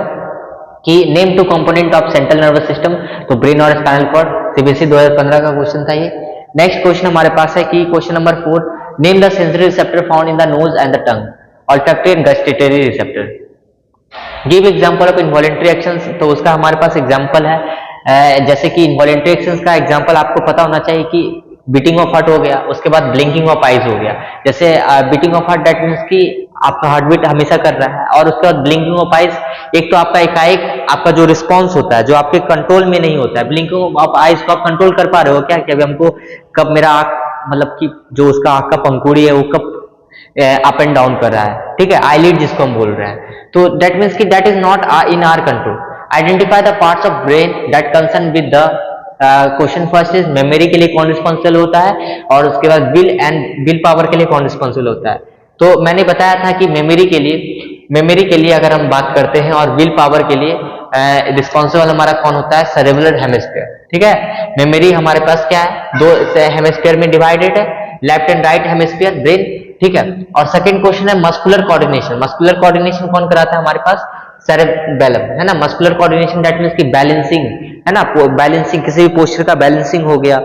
कि name two component of central nervous system, तो ब्रेन और स्पाइनल कॉर्ड, सीबीएसई 2015 का क्वेश्चन था ये। नेक्स्ट क्वेश्चन हमारे पास है कि question number 4, name the sensory receptor found in the nose and the tongue, olfactory and gustatory receptor. Give example of involuntary actions, तो उसका हमारे पास एग्जांपल है, जैसे कि इनवॉलेंट्री एक्शंस का एग्जांपल आपको पता होना चाहिए कि बीटिंग ऑफ हार्ट हो गया, उसके बाद ब्लिंकिंग ऑफ आईज हो गया। जैसे beating of heart that means कि आपका हार्ट बीट हमेशा कर रहा है, और उसके बाद ब्लिंकिंग ऑफ आईज, एक तो आपका एकाएक आपका जो रिस्पॉन्स होता है जो आपके कंट्रोल में नहीं होता है। ब्लिंकिंग ऑफ आईज को आप कंट्रोल कर पा रहे हो क्या, कि अभी हमको कब मेरा आंख मतलब कि जो उसका आंख का पंखुड़ी है वो कब अप एंड डाउन कर रहा है, ठीक है, आईलिड जिसको हम बोल रहे हैं, तो दैट मींस कि that is not in our control. Identify the parts of brain that concern with the question first is memory के लिए कौन रिस्पॉन्सिबल होता है, और उसके बाद विल पावर के लिए कौन रिस्पॉन्सिबल होता है। तो मैंने बताया था कि मेमोरी के लिए अगर हम बात करते हैं और विल पावर के लिए रिस्पॉन्सिबल हमारा कौन होता है, सेरेब्रल हेमिस्फीयर, ठीक है। मेमोरी हमारे पास क्या है, दो हेमिस्फीयर में डिवाइडेड है, left and right hemisphere brain, ठीक है। और सेकंड क्वेश्चन है मस्कुलर कोऑर्डिनेशन कौन कराता है हमारे पास, सेरेबेलम, है ना। मस्कुलर कोऑर्डिनेशन दैट मींस की बैलेंसिंग, है ना, बैलेंसिंग, किसी भी पोस्चर का बैलेंसिंग हो गया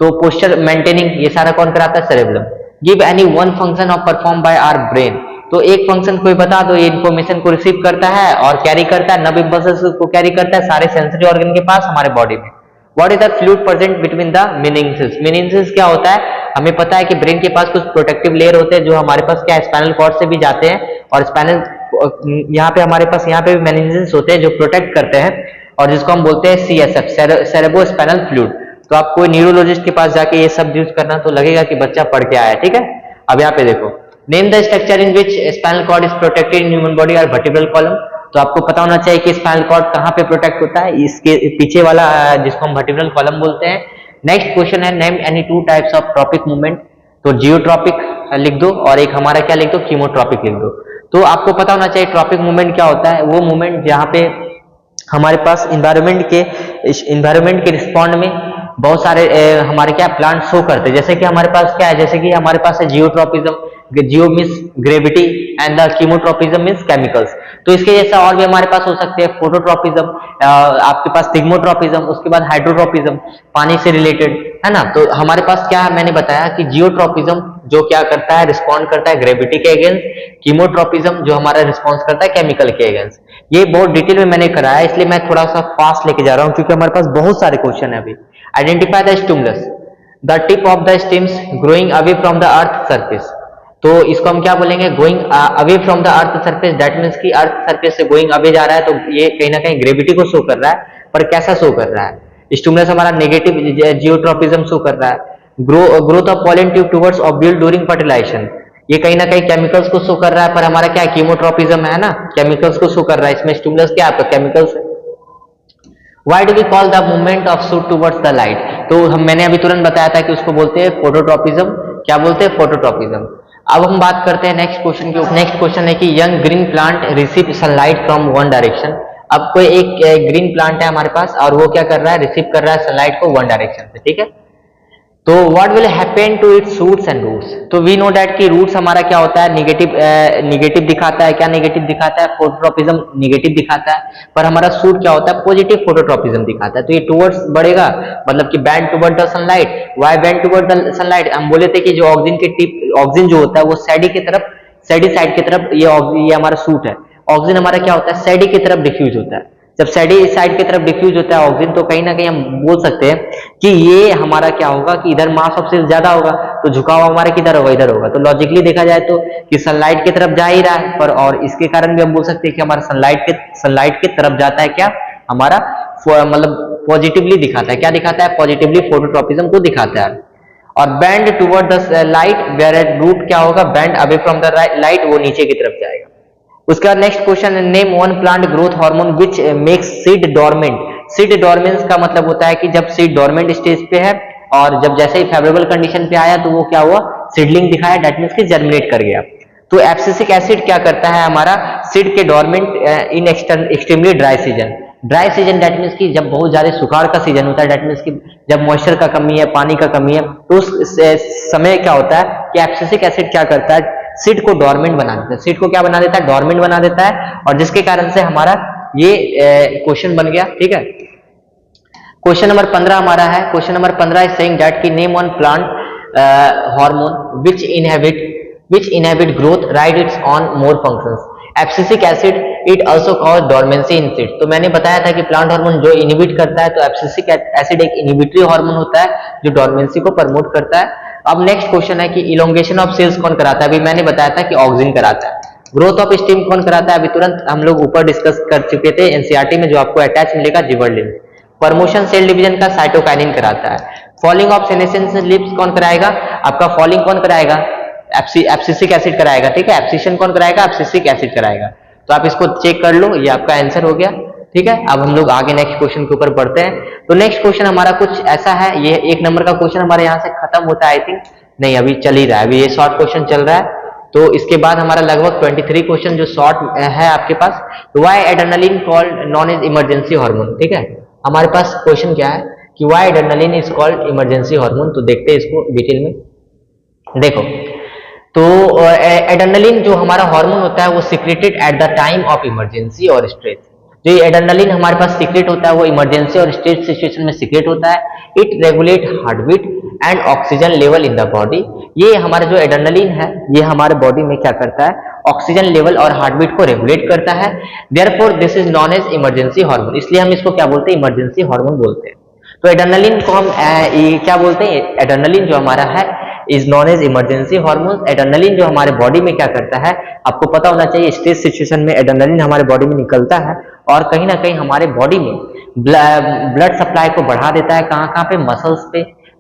तो पोस्चर मेंटेनिंग, ये सारा कौन कराता है, cerebellum. Give any one function of perform by our brain, तो एक फंक्शन कोई बता दो, ये इंफॉर्मेशन को रिसीव करता है और कैरी करता है, नर्व इम्पल्सेस को कैरी करता है सारे सेंसरी ऑर्गन के पास हमारे बॉडी में। What is the fluid present between the meninges, क्या होता है, हमें पता है कि ब्रेन के पास कुछ प्रोटेक्टिव लेयर होते हैं जो हमारे पास क्या स्पाइनल कॉर्ड से भी जाते हैं, और स्पाइनल यहाँ पे हमारे पास यहाँ पे भी मेनिंजेस होते हैं जो प्रोटेक्ट करते हैं, और जिसको हम बोलते हैं सीएसएफ, सेरेब्रो स्पाइनल फ्लूइड। तो आप कोई न्यूरोलॉजिस्ट के पास जाके ये सब यूज करना तो लगेगा कि बच्चा पढ़ के आया है, ठीक है। अब यहाँ पे देखो, name the structure in which spinal cord is protected in human body और वर्टिब्रल कॉलम, तो आपको पता होना चाहिए कि स्पाइनल कॉर्ड कहाँ पे प्रोटेक्ट होता है, इसके पीछे वाला जिसको हम वर्टिब्रल कॉलम बोलते हैं। नेक्स्ट क्वेश्चन है, name any two types of tropic movement, तो जियोट्रॉपिक लिख दो और एक हमारा क्या लिख दो, कीमोट्रॉपिक लिख दो। तो आपको पता होना चाहिए ट्रॉपिक मूवमेंट क्या होता है, वो मूवमेंट जहाँ पे हमारे पास इन्वायरमेंट के रिस्पॉन्ड में बहुत सारे हमारे क्या प्लांट शो करते हैं। जैसे कि हमारे पास क्या है, जैसे कि हमारे पास है geotropism, Jio means gravity and the chemotropism means chemicals. तो इसके जैसा और भी हमारे पास हो सकते हैं, फोटोट्रॉपिज्म, आपके पास थिग्मोट्रॉपिज्म, उसके बाद हाइड्रोट्रॉपिज्म, पानी से रिलेटेड, है ना। तो हमारे पास क्या है, मैंने बताया कि जियोट्रॉपिज्म जो क्या करता है, रिस्पॉन्ड करता है ग्रेविटी के अगेंस्ट, कीमोट्रॉपिज्म जो हमारा रिस्पॉन्स करता है केमिकल के अगेंस्ट। ये बहुत डिटेल में मैंने कराया, इसलिए मैं थोड़ा सा फास्ट लेके जा रहा हूँ क्योंकि हमारे पास बहुत सारे क्वेश्चन है अभी। Identify the stimulus, the tip of the stems growing away from the earth surface, तो इसको हम क्या बोलेंगे, going away from the earth surface, that means कि अर्थ सरफेस से गोइंग अवे जा रहा है, तो ये कहीं ना कहीं ग्रेविटी को शो कर रहा है, पर कैसा शो कर रहा है, स्टिमुलस हमारा नेगेटिव जियोट्रॉपिज्म शो कर रहा है। Growth of pollen tube towards ovule during fertilization, ये कहीं ना कहीं केमिकल्स को शो कर रहा है, पर हमारा क्या कीमोट्रॉपिज्म है ना, केमिकल्स को शो कर रहा है, इसमें स्टिमुलस क्या आपका केमिकल्स है। Why do we call the movement of shoot towards the light, तो मैंने अभी तुरंत बताया था कि उसको बोलते हैं फोटोट्रॉपिज्म, क्या बोलते हैं, फोटोट्रॉपिज्म। अब हम बात करते हैं नेक्स्ट क्वेश्चन की। नेक्स्ट क्वेश्चन है कि young green plant receive sunlight from one direction, अब कोई एक ग्रीन प्लांट है हमारे पास और वो क्या कर रहा है, रिसीव कर रहा है सनलाइट को वन डायरेक्शन से, ठीक है। तो what will happen to its roots and roots, तो वी नो दैट कि रूट्स हमारा क्या होता है, निगेटिव दिखाता है, क्या निगेटिव दिखाता है, फोटोट्रॉपिज्म निगेटिव दिखाता है, पर हमारा सूट क्या होता है, पॉजिटिव फोटोट्रॉपिज्म दिखाता है। तो ये टुवर्ड्स बढ़ेगा, मतलब कि band toward the sunlight. Why band toward the sunlight, हम बोले थे कि जो ऑक्सीजन जो होता है वो सैडी साइड की तरफ ये हमारा सूट है। ऑक्सीजन हमारा क्या होता है, सैडी की तरफ डिफ्यूज होता है। जब सैडी साइड की तरफ डिफ्यूज होता है ऑक्सीजन, तो कहीं ना कहीं हम बोल सकते हैं कि ये हमारा क्या होगा कि इधर मास ऑफ सेल ज्यादा होगा, तो झुकाव हमारा किधर होगा, इधर होगा। तो लॉजिकली देखा जाए तो कि सनलाइट की तरफ जा ही रहा है, पर और इसके कारण भी हम बोल सकते हैं कि हमारा सनलाइट की तरफ जाता है, क्या हमारा मतलब पॉजिटिवली दिखाता है, क्या दिखाता है, पॉजिटिवली फोटोट्रॉपिज्म को दिखाता है। और bend toward the light, where root क्या होगा, bend away from the light, वो नीचे की तरफ जाएगा। उसके बाद नेक्स्ट क्वेश्चन है, name one plant growth hormone which makes seed dormant. Seed dormance का मतलब होता है कि जब सीड डोरमेंट स्टेज पे है और जब जैसे ही फेवरेबल कंडीशन पे आया तो वो क्या हुआ, सीडलिंग दिखाया, दैट मीन्स कि जर्मिनेट कर गया। तो एब्सिसिक एसिड क्या करता है हमारा सीड के dormant in extremely dry season. Dry season that means कि जब बहुत ज्यादा सुखाड़ का सीजन होता है, दैट मीन्स कि जब मॉइस्चर का कमी है, पानी का कमी है, तो उस समय क्या होता है कि एब्सिसिक एसिड क्या करता है, सीड को डोरमेंट बना देता है। सीड को क्या बना देता है, डोरमेंट बना देता है, और जिसके कारण से हमारा ये क्वेश्चन बन गया। ठीक है, क्वेश्चन नंबर 15 हमारा है। Question number 15 is saying that कि name one plant hormone which inhibit growth write its on more functions। Abscisic acid it also cause dormancy in seed. तो मैंने बताया था कि प्लांट हार्मोन जो इनहिबिट करता है, तो एब्सिसिक एसिड एक इनहिबिटरी हार्मोन होता है जो डोरमेंसी को प्रमोट करता है। अब नेक्स्ट क्वेश्चन है कि इलोंगेशन ऑफ सेल्स कौन कराता है। अभी मैंने बताया था कि ऑक्सिन कराता है। ग्रोथ ऑफ स्टीम कौन कराता है, अभी तुरंत हम लोग ऊपर डिस्कस कर चुके थे एनसीईआरटी में, जो आपको अटैच मिलेगा जिबरलिन। प्रमोशन सेल डिवीजन का साइटोकाइनिन कराता है। फॉलिंग ऑफ सेनेसेंस लिप्स कौन कराएगा, आपका फॉलिंग कौन कराएगा, एब्सिसिक एसिड कराएगा। ठीक है, एब्सिशन कौन कराएगा, एब्सिसिक एसिड कराएगा। तो आप इसको चेक कर लो, ये आपका आंसर हो गया। ठीक है, अब हम लोग आगे नेक्स्ट क्वेश्चन के ऊपर बढ़ते हैं। तो नेक्स्ट क्वेश्चन हमारा कुछ ऐसा है, ये 1 नंबर का क्वेश्चन हमारे यहाँ से खत्म होता है आई थिंक, नहीं अभी चल ही रहा है, अभी ये शॉर्ट क्वेश्चन चल रहा है। तो इसके बाद हमारा लगभग 23 क्वेश्चन जो शॉर्ट है आपके पास। Why adrenaline called known as emergency hormone. ठीक है, हमारे पास क्वेश्चन क्या है कि why adrenaline is called emergency hormone. तो देखते हैं इसको डिटेल में। देखो, तो एड्रेनालिन जो हमारा हार्मोन होता है वो secreted at the time of emergency और स्ट्रेस। जो एड्रेनालिन हमारे पास सीक्रेट होता है वो इमरजेंसी और स्ट्रेस सिचुएशन में सीक्रेट होता है। It regulate heart beat and oxygen level in the body. ये हमारा जो एड्रेनालिन है ये हमारे बॉडी में क्या करता है, ऑक्सीजन लेवल और हार्ट बीट को रेगुलेट करता है। Therefore this is known as emergency hormone, इसलिए हम इसको क्या बोलते हैं, इमरजेंसी हार्मोन बोलते हैं। तो एड्रेनालिन को हम क्या बोलते हैं, एड्रेनालिन जो हमारा है is known as emergency hormone. Adrenaline जो हमारे बॉडी में क्या करता है, आपको पता होना चाहिए, स्ट्रेस सिचुएशन में एड्रेनालिन हमारे बॉडी में निकलता है और कहीं ना कहीं हमारे बॉडी में ब्लड सप्लाई को बढ़ा देता है। कहाँ कहाँ पे,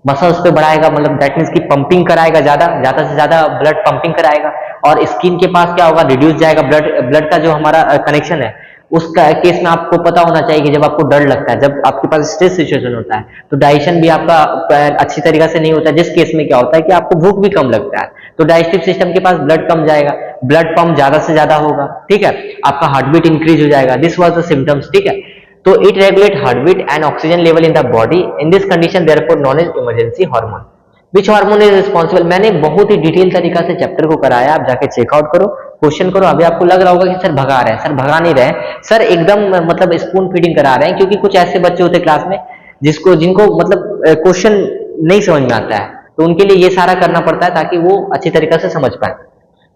मसल्स पे बढ़ाएगा, मतलब दैट मीन्स की पंपिंग कराएगा, ज्यादा से ज्यादा ब्लड पंपिंग कराएगा। और स्किन के पास क्या होगा, रिड्यूस जाएगा ब्लड का जो हमारा कनेक्शन है। उस केस में आपको पता होना चाहिए कि जब आपको डर लगता है, जब आपके पास स्ट्रेस सिचुएशन होता है, तो डाइजेशन भी आपका अच्छी तरीके से नहीं होता, जिस केस में क्या होता है कि आपको भूख भी कम लगता है, तो डाइजेस्टिव सिस्टम के पास ब्लड कम जाएगा, ब्लड पंप ज्यादा से ज्यादा होगा। ठीक है, आपका हार्ट बीट इंक्रीज हो जाएगा। This was the symptoms. ठीक है, तो it regulate heart beat and oxygen level in the body. In this condition therefore known as emergency hormone. Which hormone is responsible, मैंने बहुत ही डिटेल तरीका से चैप्टर को कराया, आप जाके चेकआउट करो, क्वेश्चन करो। अभी आपको लग रहा होगा कि सर भगा रहे हैं, सर भगा नहीं रहे, सर एकदम मतलब स्पून फीडिंग करा रहे हैं, क्योंकि कुछ ऐसे बच्चे होते हैं क्लास में जिनको मतलब क्वेश्चन नहीं समझ में आता है, तो उनके लिए ये सारा करना पड़ता है ताकि वो अच्छी तरीके से समझ पाए।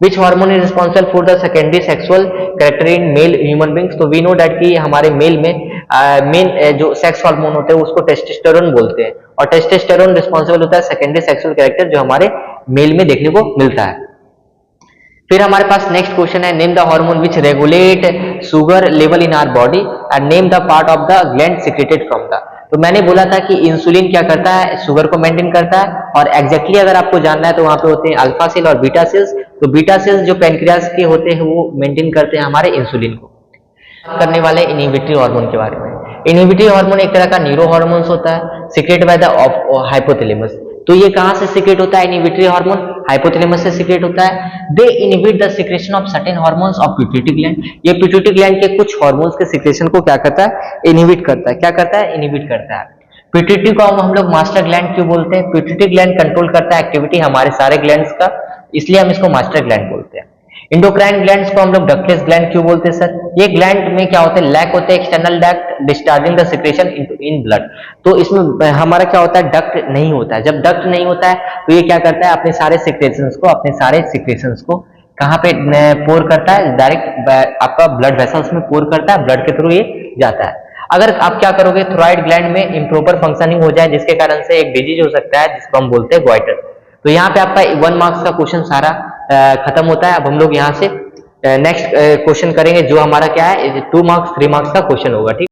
Which hormone is responsible for the secondary sexual character in male human beings. तो वी नो दैट कि हमारे मेल में मेन जो सेक्स हार्मोन होते हैं उसको टेस्टोस्टेरोन बोलते हैं, और टेस्टोस्टेरोन रिस्पॉन्सिबल होता है सेकेंडरी सेक्सुअल कैरेक्टर जो हमारे मेल में देखने को मिलता है। फिर हमारे पास नेक्स्ट क्वेश्चन है, name the hormone which regulate sugar level in our body and name the part of the gland secreted from the. तो मैंने बोला था कि इंसुलिन क्या करता है, शुगर को मेंटेन करता है, और एग्जैक्टली अगर आपको जानना है तो वहां पे होते हैं अल्फा सेल और बीटा सेल्स। तो बीटा सेल्स जो पैनक्रियास के होते हैं वो मेंटेन करते हैं हमारे इंसुलिन को। करने वाले इनहिबिटरी हार्मोन के बारे में। इनहिबिटरी हार्मोन एक तरह का न्यूरो हार्मोन होता है, सीक्रेट बाय द हाइपोथैलेमस। तो ये कहां से सीक्रेट होता है, इनहिबिटरी हार्मोन हाइपोथैलेमस से सीक्रेट होता है। They inhibit the secretion of certain hormones of pituitary gland. ये पिट्यूटरी ग्लैंड के कुछ हार्मोन्स के सीक्रेशन को क्या करता है, इनहिबिट करता है। क्या करता है, इनहिबिट करता है। पिट्यूटरी को हम लोग मास्टर ग्लैंड क्यों बोलते हैं, पिट्यूटरी ग्लैंड कंट्रोल करता है एक्टिविटी हमारे सारे ग्लैंड्स का, इसलिए हम इसको मास्टर ग्लैंड बोलते हैं। इंडोक्राइन ग्लैंड्स को हम लोग डक्टलेस ग्लैंड क्यों बोलते हैं सर, ये ग्लैंड में क्या होते हैं, लैक होते हैं external duct discharging the secretion in blood. तो इसमें हमारा क्या होता है, डक्ट नहीं होता है। जब डक्ट नहीं होता है तो ये क्या करता है, अपने सारे सिक्रेशंस को कहाँ पे पोर करता है, डायरेक्ट आपका ब्लड वेसल्स में पोर करता है, ब्लड के थ्रू ये जाता है। अगर आप क्या करोगे, थोराइड ग्लैंड में इम्प्रॉपर फंक्शनिंग हो जाए जिसके कारण से एक डिजीज हो सकता है जिसको हम बोलते हैं गॉइटर। तो यहाँ पे आपका 1 मार्क्स का क्वेश्चन सारा खत्म होता है। अब हम लोग यहाँ से नेक्स्ट क्वेश्चन करेंगे जो हमारा क्या है, 2 मार्क्स 3 मार्क्स का क्वेश्चन होगा। ठीक।